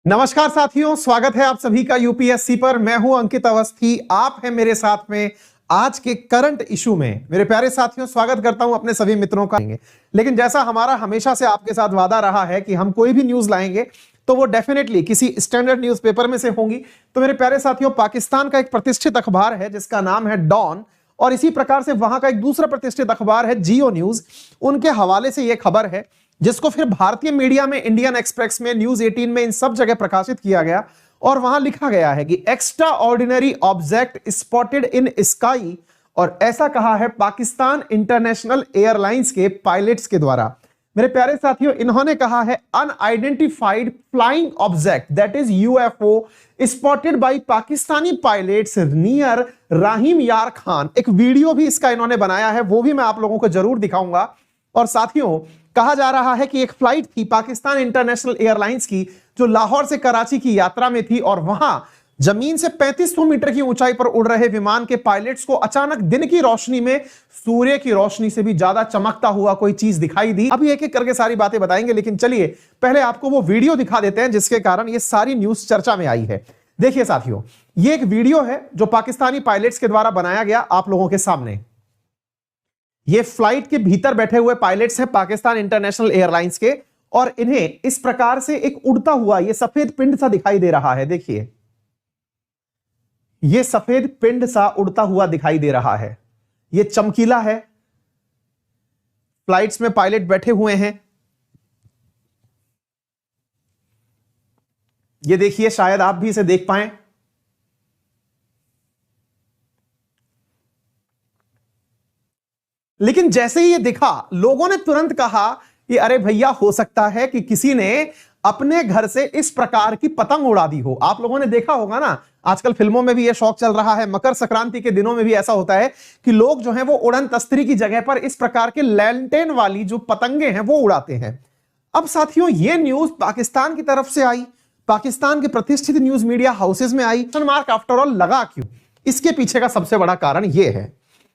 नमस्कार साथियों, स्वागत है आप सभी का यूपीएससी पर। मैं हूं अंकित अवस्थी, आप हैं मेरे साथ में आज के करंट इशू में। मेरे प्यारे साथियों, स्वागत करता हूं अपने सभी मित्रों का। लेकिन जैसा हमारा हमेशा से आपके साथ वादा रहा है कि हम कोई भी न्यूज लाएंगे तो वो डेफिनेटली किसी स्टैंडर्ड न्यूज़पेपर में से होंगी। तो मेरे प्यारे साथियों, पाकिस्तान का एक प्रतिष्ठित अखबार है जिसका नाम है डॉन, और इसी प्रकार से वहां का एक दूसरा प्रतिष्ठित अखबार है जियो न्यूज। उनके हवाले से यह खबर है जिसको फिर भारतीय मीडिया में, इंडियन एक्सप्रेस में, न्यूज 18 में, इन सब जगह प्रकाशित किया गया। और वहां लिखा गया है कि extraordinary object spotted in sky, और ऐसा कहा है पाकिस्तान इंटरनेशनल एयरलाइंस के पायलट्स के द्वारा। मेरे प्यारे साथियों, इन्होंने कहा है unidentified flying object that is UFO spotted by Pakistani pilots near Rahim Yar Khan. एक वीडियो भी इसका इन्होंने बनाया है, वो भी मैं आप लोगों को जरूर दिखाऊंगा। और साथियों, कहा जा रहा है कि एक फ्लाइट थी पाकिस्तान इंटरनेशनल एयरलाइंस की जो लाहौर से कराची की यात्रा में थी, और वहां जमीन से 3500 मीटर की ऊंचाई पर उड़ रहे विमान के पायलट्स को अचानक दिन की रोशनी में सूर्य की रोशनी से भी ज्यादा चमकता हुआ कोई चीज दिखाई दी। अभी एक एक करके सारी बातें बताएंगे, लेकिन चलिए पहले आपको वो वीडियो दिखा देते हैं जिसके कारण ये सारी न्यूज चर्चा में आई है। देखिए साथियों, ये एक वीडियो है जो पाकिस्तानी पायलट्स के द्वारा बनाया गया आप लोगों के सामने। ये फ्लाइट के भीतर बैठे हुए पायलट्स हैं पाकिस्तान इंटरनेशनल एयरलाइंस के, और इन्हें इस प्रकार से एक उड़ता हुआ ये सफेद पिंड सा दिखाई दे रहा है। देखिए, ये सफेद पिंड सा उड़ता हुआ दिखाई दे रहा है, ये चमकीला है। फ्लाइट्स में पायलट बैठे हुए हैं। ये देखिए, शायद आप भी इसे देख पाएं। लेकिन जैसे ही ये दिखा, लोगों ने तुरंत कहा कि अरे भैया, हो सकता है कि किसी ने अपने घर से इस प्रकार की पतंग उड़ा दी हो। आप लोगों ने देखा होगा ना, आजकल फिल्मों में भी यह शौक चल रहा है। मकर संक्रांति के दिनों में भी ऐसा होता है कि लोग जो हैं वो उड़न तस्तरी की जगह पर इस प्रकार के लैंटेन वाली जो पतंगे हैं वो उड़ाते हैं। अब साथियों, ये न्यूज पाकिस्तान की तरफ से आई, पाकिस्तान के प्रतिष्ठित न्यूज मीडिया हाउसेज में आई। मार्क आफ्टर ऑल लगा क्यों? इसके पीछे का सबसे बड़ा कारण यह है।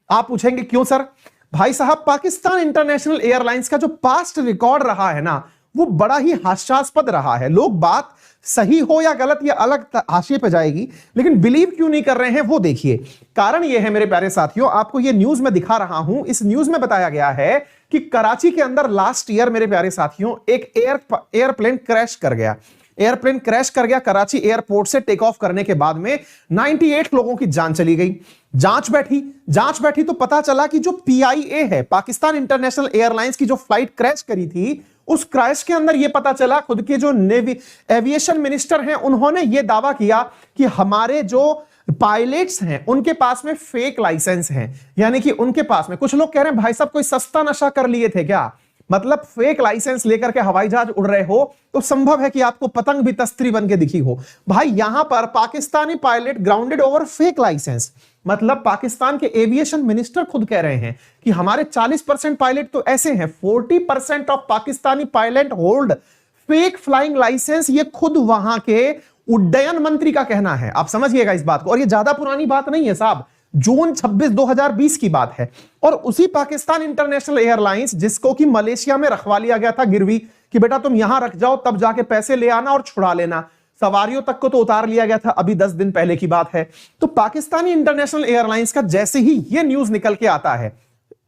आप पूछेंगे क्यों सर? भाई साहब, पाकिस्तान इंटरनेशनल एयरलाइंस का जो पास्ट रिकॉर्ड रहा है ना, वो बड़ा ही हास्यास्पद रहा है। लोग बात सही हो या गलत या अलग हाशिए पे जाएगी, लेकिन बिलीव क्यों नहीं कर रहे हैं वो देखिए। कारण ये है मेरे प्यारे साथियों, आपको ये न्यूज में दिखा रहा हूं। इस न्यूज में बताया गया है कि कराची के अंदर लास्ट ईयर मेरे प्यारे साथियों एक एयरप्लेन क्रैश कर गया। एयरप्लेन क्रैश कर गया कराची एयरपोर्ट से टेक ऑफ करने के बाद में 98 लोगों की जान चली गई। जांच बैठी तो पता चला कि जो पीआईए है, पाकिस्तान इंटरनेशनल एयरलाइंस की जो फ्लाइट क्रैश करी थी, उस क्रैश के अंदर यह पता चला, खुद के जो नेवी एविएशन मिनिस्टर हैं उन्होंने यह दावा किया कि हमारे जो पायलट्स हैं उनके पास में फेक लाइसेंस हैं। यानी कि उनके पास में, कुछ लोग कह रहे हैं भाई साहब कोई सस्ता नशा कर लिए थे क्या? मतलब फेक लाइसेंस लेकर के हवाई जहाज उड़ रहे हो तो संभव है कि आपको पतंग भी तस्त्री बन के दिखी हो। भाई, यहां पर Pakistani pilot grounded over fake licence. मतलब पाकिस्तान के एविएशन मिनिस्टर खुद कह रहे हैं कि हमारे 40% पायलट तो ऐसे हैं, 40% of Pakistani pilot hold fake flying licence. ये खुद वहां के उड्डयन मंत्री का कहना है। आप समझिएगा इस बात को, और ये ज्यादा पुरानी बात नहीं है साहब, जून 26, 2020 की बात है। और उसी पाकिस्तान इंटरनेशनल एयरलाइंस, जिसको कि मलेशिया में रखवा लिया गया था गिरवी कि बेटा तुम यहां रख जाओ, तब जाके पैसे ले आना और छुड़ा लेना, सवारियों तक को तो उतार लिया गया था, अभी 10 दिन पहले की बात है। तो पाकिस्तानी इंटरनेशनल एयरलाइंस का जैसे ही यह न्यूज निकल के आता है,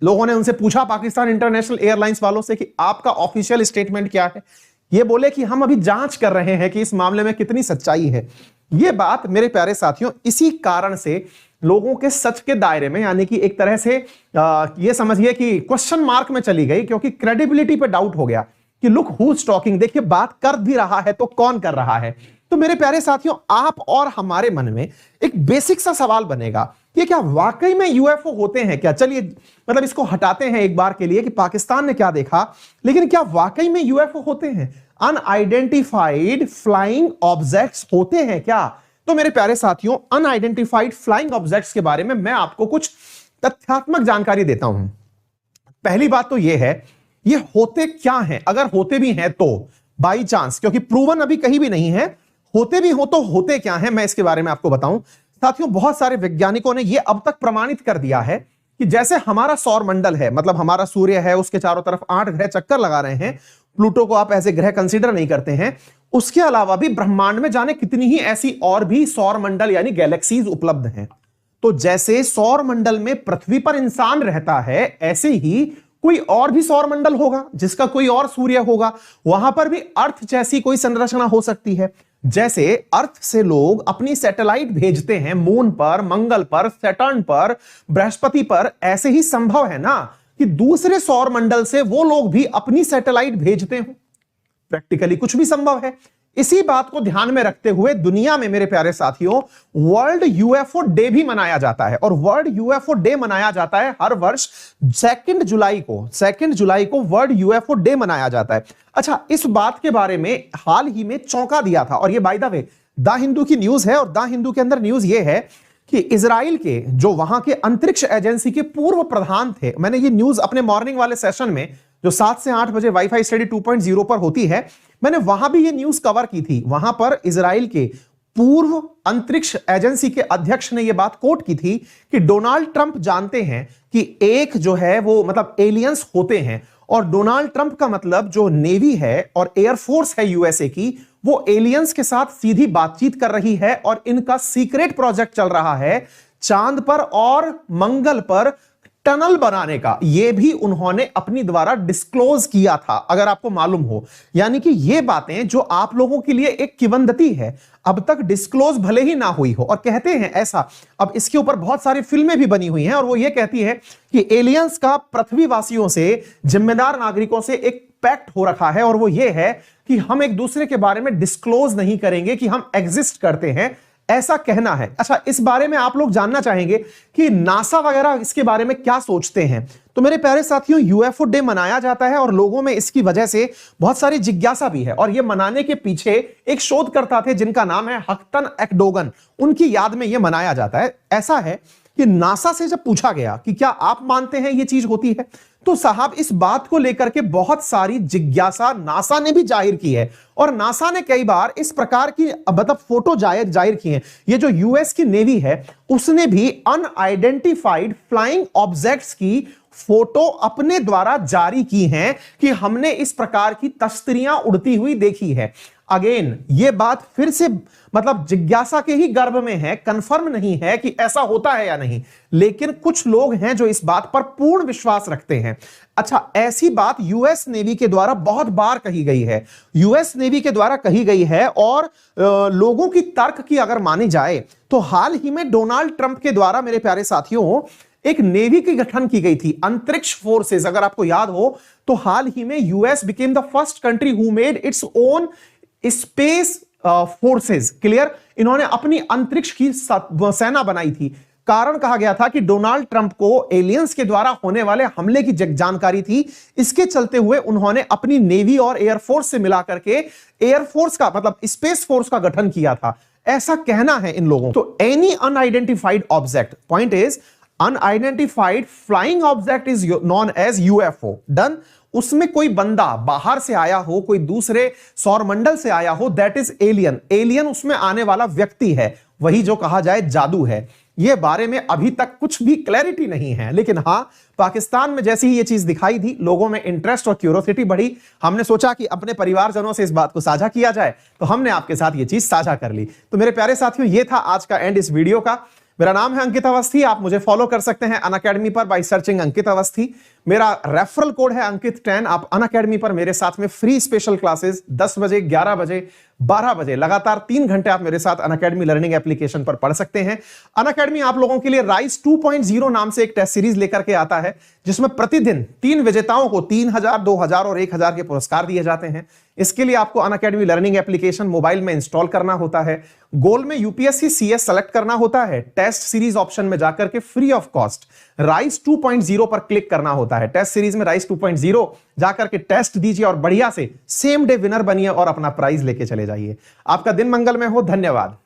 लोगों ने उनसे पूछा पाकिस्तान इंटरनेशनल एयरलाइंस वालों से कि आपका ऑफिशियल स्टेटमेंट क्या है। ये बोले कि हम अभी जांच कर रहे हैं कि इस मामले में कितनी सच्चाई है। यह बात मेरे प्यारे साथियों, इसी कारण से लोगों के सच के दायरे में, यानी कि एक तरह से ये समझिए कि क्वेश्चन मार्क में चली गई, क्योंकि क्रेडिबिलिटी पे डाउट हो गया कि लुक हु इज टॉकिंग। देखिए, बात कर भी रहा है तो कौन कर रहा है। तो मेरे प्यारे साथियों, आप और हमारे मन में एक बेसिक सा सवाल बनेगा कि क्या वाकई में यूएफओ होते हैं क्या? चलिए, मतलब इसको हटाते हैं एक बार के लिए कि पाकिस्तान ने क्या देखा, लेकिन क्या वाकई में यूएफओ होते हैं? अनआइडेंटिफाइड फ्लाइंग ऑब्जेक्ट्स होते हैं क्या? तो मेरे प्यारे साथियों, अनआइडेंटिफाइड फ्लाइंग ऑब्जेक्ट्स के बारे में मैं आपको कुछ तथ्यात्मक जानकारी देता हूं। पहली बात तो यह है, ये होते क्या हैं, अगर होते भी हैं तो बाई चांस, क्योंकि प्रूवन अभी कहीं भी नहीं है, होते भी हो तो होते क्या हैं, मैं इसके बारे में आपको बताऊं। साथियों, बहुत सारे वैज्ञानिकों ने यह अब तक प्रमाणित कर दिया है कि जैसे हमारा सौर मंडल है, मतलब हमारा सूर्य है, उसके चारों तरफ 8 ग्रह चक्कर लगा रहे हैं, प्लूटो को आप ऐसे ग्रह कंसीडर नहीं करते हैं, उसके अलावा भी ब्रह्मांड में जाने कितनी ही ऐसी और भी सौर मंडल यानी गैलेक्सीज उपलब्ध हैं। तो जैसे सौर मंडल में पृथ्वी पर इंसान रहता है, ऐसे ही कोई और भी सौर मंडल होगा जिसका कोई और सूर्य होगा, वहां पर भी अर्थ जैसी कोई संरचना हो सकती है। जैसे अर्थ से लोग अपनी सैटेलाइट भेजते हैं मून पर, मंगल पर, सैटर्न पर, बृहस्पति पर, ऐसे ही संभव है ना कि दूसरे सौर मंडल से वो लोग भी अपनी सैटेलाइट भेजते हो। प्रैक्टिकली कुछ भी संभव है। इसी बात को ध्यान में रखते हुए दुनिया में मेरे प्यारे साथियों वर्ल्ड यूएफओ डे भी मनाया जाता है, और वर्ल्ड यूएफओ डे मनाया जाता है हर वर्ष 2 जुलाई को वर्ल्ड यूएफओ डे मनाया जाता है। अच्छा, इस बात के बारे में हाल ही में चौंका दिया था, और ये by the way the Hindu की न्यूज है, और द हिंदू के अंदर न्यूज ये है कि इजराइल के जो वहां के अंतरिक्ष एजेंसी के पूर्व प्रधान थे, मैंने ये न्यूज अपने मॉर्निंग वाले सेशन में जो 7 से 8 बजे वाईफाई स्टडी 2.0 पर होती है, मैंने वहां भी ये न्यूज कवर की थी। वहां पर इजराइल के पूर्व अंतरिक्ष एजेंसी के अध्यक्ष ने यह बात कोट की थी कि डोनाल्ड ट्रंप जानते हैं कि एक जो है वो मतलब एलियंस होते हैं, और डोनाल्ड ट्रंप का मतलब जो नेवी है और एयरफोर्स है यूएसए की, वो एलियंस के साथ सीधी बातचीत कर रही है, और इनका सीक्रेट प्रोजेक्ट चल रहा है चांद पर और मंगल पर टनल बनाने का। यह भी उन्होंने अपनी द्वारा डिस्क्लोज किया था, अगर आपको मालूम हो। यानी कि ये बातें जो आप लोगों के लिए एक किंवदंती है, अब तक डिस्क्लोज भले ही ना हुई हो, और कहते हैं ऐसा, अब इसके ऊपर बहुत सारी फिल्में भी बनी हुई हैं, और वो ये कहती है कि एलियंस का पृथ्वीवासियों से, जिम्मेदार नागरिकों से एक पैक्ट हो रखा है, और वो ये है कि हम एक दूसरे के बारे में डिस्क्लोज नहीं करेंगे कि हम एग्जिस्ट करते हैं, ऐसा कहना है। अच्छा, इस बारे में आप लोग जानना चाहेंगे कि नासा वगैरह इसके बारे में क्या सोचते हैं। तो मेरे प्यारे साथियों, यूएफओ डे मनाया जाता है, और लोगों में इसकी वजह से बहुत सारी जिज्ञासा भी है, और यह मनाने के पीछे एक शोधकर्ता थे जिनका नाम है हक्टन एक्डोगन, उनकी याद में यह मनाया जाता है। ऐसा है कि नासा से जब पूछा गया कि क्या आप मानते हैं यह चीज होती है, तो साहब इस बात को लेकर के बहुत सारी जिज्ञासा नासा ने भी जाहिर की है, और नासा ने कई बार इस प्रकार की मतलब फोटो जाहिर की है। ये जो यूएस की नेवी है उसने भी अनआइडेंटिफाइड फ्लाइंग ऑब्जेक्ट्स की फोटो अपने द्वारा जारी की हैं कि हमने इस प्रकार की तश्तरियां उड़ती हुई देखी है। अगेन ये बात फिर से मतलब जिज्ञासा के ही गर्भ में है, कंफर्म नहीं है कि ऐसा होता है या नहीं, लेकिन कुछ लोग हैं जो इस बात पर पूर्ण विश्वास रखते हैं। अच्छा, ऐसी बात यूएस नेवी के द्वारा बहुत बार कही गई है, यूएस नेवी के द्वारा कही गई है, और लोगों की तर्क की अगर मानी जाए तो हाल ही में डोनाल्ड ट्रंप के द्वारा मेरे प्यारे साथियों एक नेवी की गठन की गई थी, अंतरिक्ष फोर्सेस। अगर आपको याद हो तो हाल ही में US became the first country who made its own space forces. Clear, इन्होंने अपनी अंतरिक्ष की सेना बनाई थी। कारण कहा गया था कि डोनाल्ड ट्रंप को एलियंस के द्वारा होने वाले हमले की जानकारी थी, इसके चलते हुए उन्होंने अपनी नेवी और एयरफोर्स से मिलाकर के एयरफोर्स का मतलब स्पेस फोर्स का गठन किया था, ऐसा कहना है इन लोगों। तो any unidentified object, point is unidentified flying object is known as UFO. Done, उसमें कोई बंदा बाहर से आया हो, कोई दूसरे सौरमंडल से आया हो, दैट इज एलियन। एलियन उसमें आने वाला व्यक्ति है, वही जो कहा जाए जादू है। ये बारे में अभी तक कुछ भी क्लैरिटी नहीं है, लेकिन हां, पाकिस्तान में जैसे ही ये चीज दिखाई दी, लोगों में इंटरेस्ट और क्यूरियोसिटी बढ़ी। हमने सोचा कि अपने परिवारजनों से इस बात को साझा किया जाए, तो हमने आपके साथ ये चीज साझा कर ली। तो मेरे प्यारे साथियों, ये था आज का एंड इस वीडियो का। मेरा नाम है अंकित अवस्थी, आप मुझे फॉलो कर सकते हैं अनअकैडमी पर बाय सर्चिंग अंकित अवस्थी। मेरा रेफरल कोड है अंकित10। आप अनअकैडमी पर मेरे साथ में फ्री स्पेशल क्लासेस 10 बजे, 11 बजे, 12 बजे लगातार 3 घंटे आप मेरे साथ अनअकैडमी लर्निंग एप्लीकेशन पर पढ़ सकते हैं। अनअकैडमी आप लोगों के लिए राइज 2.0 नाम से एक टेस्ट सीरीज लेकर के आता है, जिसमें प्रतिदिन 3 विजेताओं को 3000, 2000 और 1000 के पुरस्कार दिए जाते हैं। इसके लिए आपको अनअकैडमी लर्निंग एप्लीकेशन मोबाइल में इंस्टॉल करना होता है, गोल में यूपीएससी सीएस सेलेक्ट करना होता है, टेस्ट सीरीज ऑप्शन में जाकर के फ्री ऑफ कॉस्ट राइज 2.0 पर क्लिक करना होता है। टेस्ट सीरीज में राइज 2.0 जाकर के टेस्ट दीजिए और बढ़िया से सेम डे विनर बनिए और अपना प्राइज लेके चले जाइए। आपका दिन मंगलमय हो। धन्यवाद।